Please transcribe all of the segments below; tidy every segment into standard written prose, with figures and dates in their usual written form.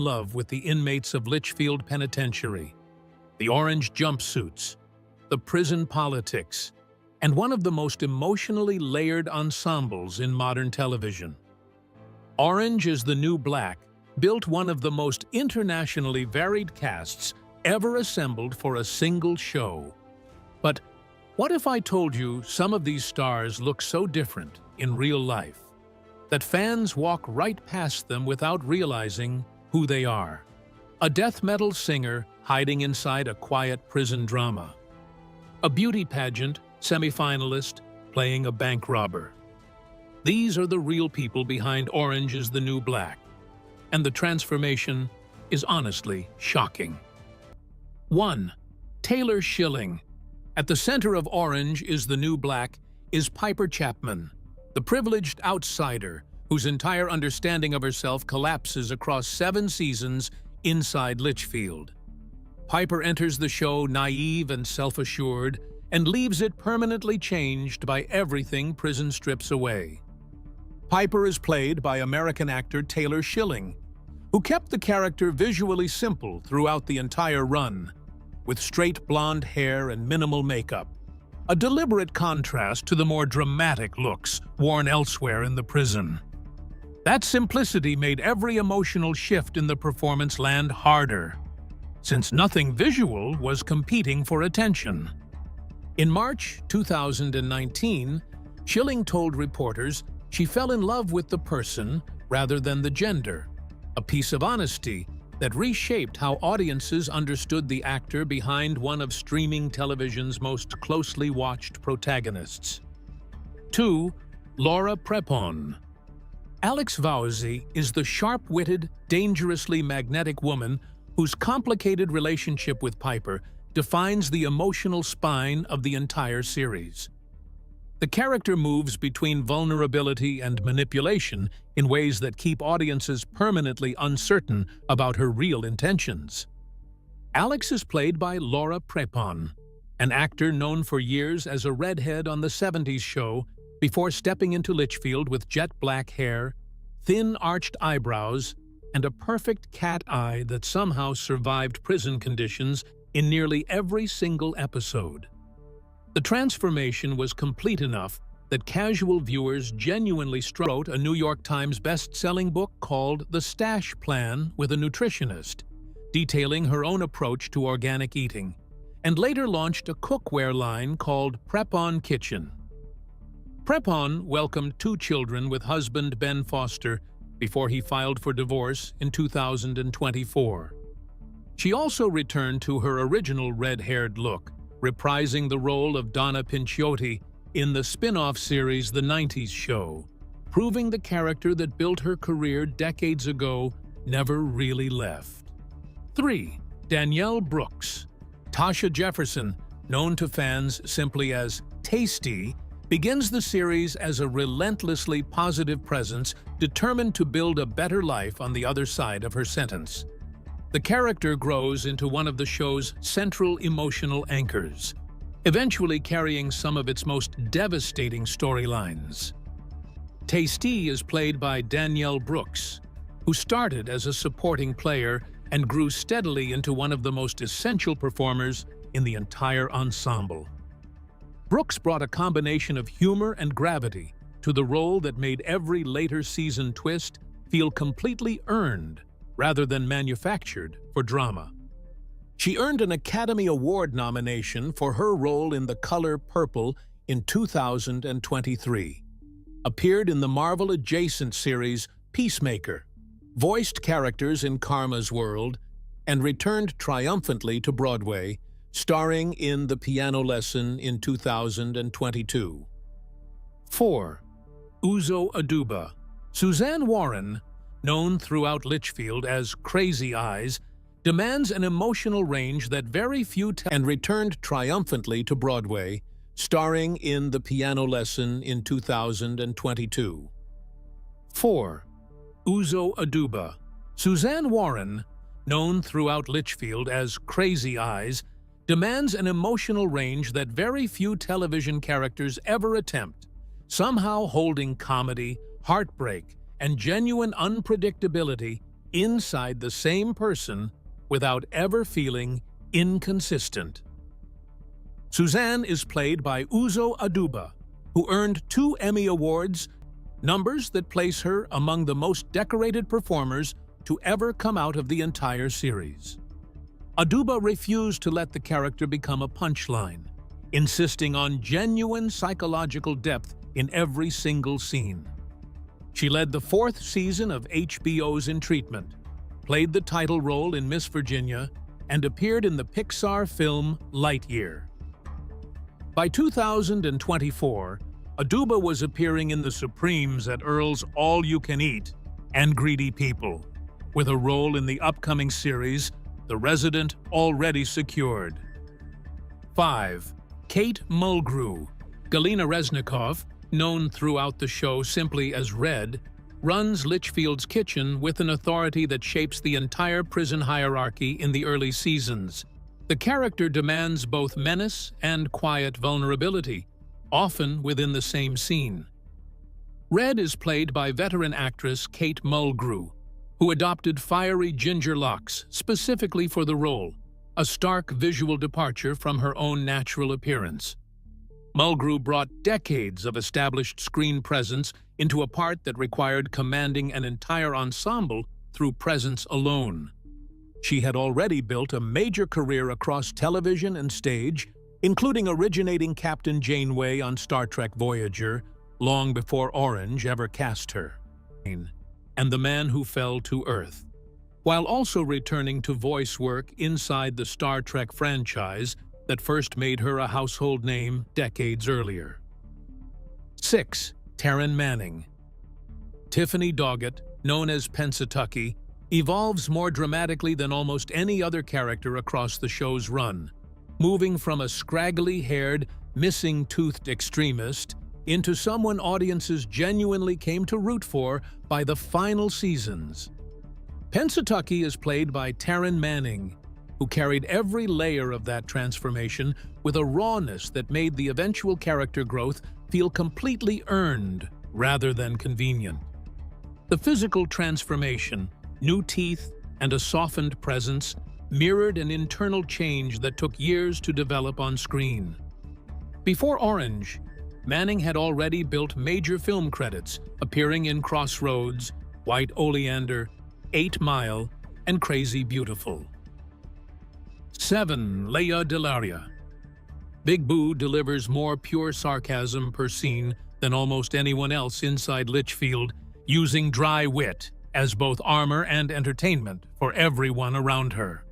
love with the inmates of Litchfield Penitentiary, the orange jumpsuits, the prison politics, and one of the most emotionally layered ensembles in modern television. Orange is the New Black built one of the most internationally varied casts ever assembled for a single show. But what if I told you some of these stars look so different in real life that fans walk right past them without realizing who they are? A death metal singer hiding inside a quiet prison drama. A beauty pageant semi-finalist playing a bank robber. These are the real people behind Orange is the New Black, and the transformation is honestly shocking. 1. Taylor Schilling. At the center of Orange is the New Black is Piper Chapman, the privileged outsider whose entire understanding of herself collapses across 7 seasons inside Litchfield. Piper enters the show naive and self-assured and leaves it permanently changed by everything prison strips away. Piper is played by American actor Taylor Schilling, who kept the character visually simple throughout the entire run, with straight blonde hair and minimal makeup, a deliberate contrast to the more dramatic looks worn elsewhere in the prison. That simplicity made every emotional shift in the performance land harder, since nothing visual was competing for attention. In March 2019, Schilling told reporters she fell in love with the person rather than the gender, a piece of honesty that reshaped how audiences understood the actor behind one of streaming television's most closely watched protagonists. 2. Laura Prepon. Alex Vowsey is the sharp-witted, dangerously magnetic woman whose complicated relationship with Piper defines the emotional spine of the entire series. The character moves between vulnerability and manipulation in ways that keep audiences permanently uncertain about her real intentions. Alex is played by Laura Prepon, an actor known for years as a redhead on the 70s show before stepping into Litchfield with jet black hair, thin arched eyebrows, and a perfect cat eye that somehow survived prison conditions in nearly every single episode. The transformation was complete enough that casual viewers genuinely wrote a New York Times best-selling book called The Stash Plan with a Nutritionist, detailing her own approach to organic eating, and later launched a cookware line called Prepon Kitchen. Prepon welcomed 2 children with husband Ben Foster before he filed for divorce in 2024. She also returned to her original red-haired look, reprising the role of Donna Pinciotti in the spin-off series The 90s Show, proving the character that built her career decades ago never really left. 3. Danielle Brooks. Tasha Jefferson, known to fans simply as Tasty, begins the series as a relentlessly positive presence determined to build a better life on the other side of her sentence. The character grows into one of the show's central emotional anchors, eventually carrying some of its most devastating storylines. Tasty is played by Danielle Brooks, who started as a supporting player and grew steadily into one of the most essential performers in the entire ensemble. Brooks brought a combination of humor and gravity to the role that made every later season twist feel completely earned rather than manufactured for drama. She earned an Academy Award nomination for her role in The Color Purple in 2023, appeared in the Marvel-adjacent series Peacemaker, voiced characters in Karma's World, and returned triumphantly to Broadway, starring in The Piano Lesson in 2022. 4. Uzo Aduba. Suzanne Warren, known throughout Litchfield as Crazy Eyes, demands an emotional range that very few and returned triumphantly to Broadway, starring in The Piano Lesson in 2022. 4. Uzo Aduba. Suzanne Warren, known throughout Litchfield as Crazy Eyes, demands an emotional range that very few television characters ever attempt, somehow holding comedy, heartbreak, and genuine unpredictability inside the same person without ever feeling inconsistent. Suzanne is played by Uzo Aduba, who earned 2 Emmy Awards, numbers that place her among the most decorated performers to ever come out of the entire series. Aduba refused to let the character become a punchline, insisting on genuine psychological depth in every single scene. She led the 4th season of HBO's In Treatment, played the title role in Miss Virginia, and appeared in the Pixar film Lightyear. By 2024, Aduba was appearing in The Supremes at Earl's All You Can Eat and Greedy People, with a role in the upcoming series The Resident already secured. 5. Kate Mulgrew. Galina Reznikov, known throughout the show simply as Red, runs Litchfield's kitchen with an authority that shapes the entire prison hierarchy in the early seasons. The character demands both menace and quiet vulnerability, often within the same scene. Red is played by veteran actress Kate Mulgrew, who adopted fiery ginger locks specifically for the role, a stark visual departure from her own natural appearance. Mulgrew brought decades of established screen presence into a part that required commanding an entire ensemble through presence alone. She had already built a major career across television and stage, including originating Captain Janeway on Star Trek Voyager, long before Orange ever cast her, and The Man Who Fell to Earth, while also returning to voice work inside the Star Trek franchise that first made her a household name decades earlier. 6. Taryn Manning. Tiffany Doggett, known as Pennsatucky, evolves more dramatically than almost any other character across the show's run, moving from a scraggly-haired, missing-toothed extremist into someone audiences genuinely came to root for by the final seasons. Pennsatucky is played by Taryn Manning, who carried every layer of that transformation with a rawness that made the eventual character growth feel completely earned rather than convenient. The physical transformation, new teeth, and a softened presence mirrored an internal change that took years to develop on screen. Before Orange, Manning had already built major film credits, appearing in Crossroads, White Oleander, 8 Mile, and Crazy Beautiful. 7. Lea Delaria. Big Boo delivers more pure sarcasm per scene than almost anyone else inside Litchfield, using dry wit as both armor and entertainment for everyone around her.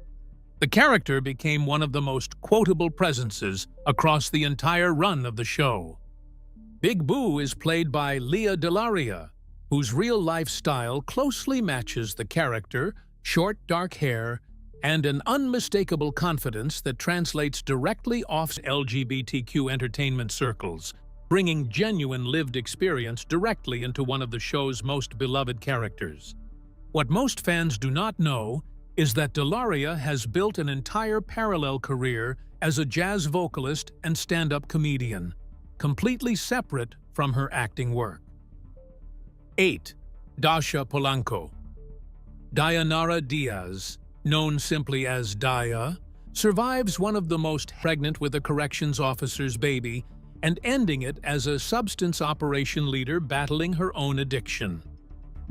The character became one of the most quotable presences across the entire run of the show. Big Boo is played by Lea Delaria, whose real-life style closely matches the character, short dark hair, and an unmistakable confidence that translates directly off LGBTQ entertainment circles, bringing genuine lived experience directly into one of the show's most beloved characters. What most fans do not know is that Delaria has built an entire parallel career as a jazz vocalist and stand-up comedian, completely separate from her acting work. 8. Dasha Polanco. Dayanara Diaz, known simply as Daya, survives one of the most pregnant with a corrections officer's baby and ending it as a substance operation leader battling her own addiction.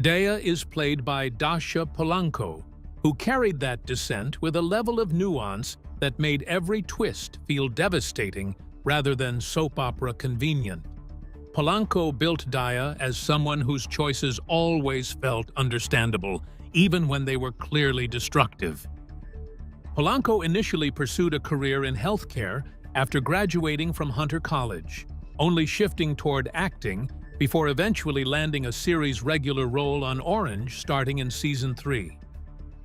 Daya is played by Dasha Polanco, who carried that descent with a level of nuance that made every twist feel devastating rather than soap opera convenient. Polanco built Daya as someone whose choices always felt understandable, even when they were clearly destructive. Polanco initially pursued a career in healthcare after graduating from Hunter College, only shifting toward acting before eventually landing a series regular role on Orange starting in Season 3.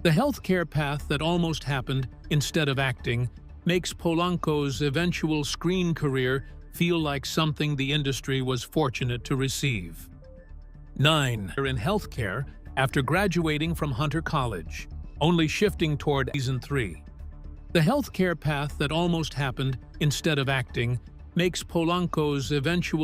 The healthcare path that almost happened instead of acting makes Polanco's eventual screen career feel like something the industry was fortunate to receive. 9. In healthcare after graduating from Hunter College, only shifting toward Season 3. The healthcare path that almost happened instead of acting makes Polanco's eventual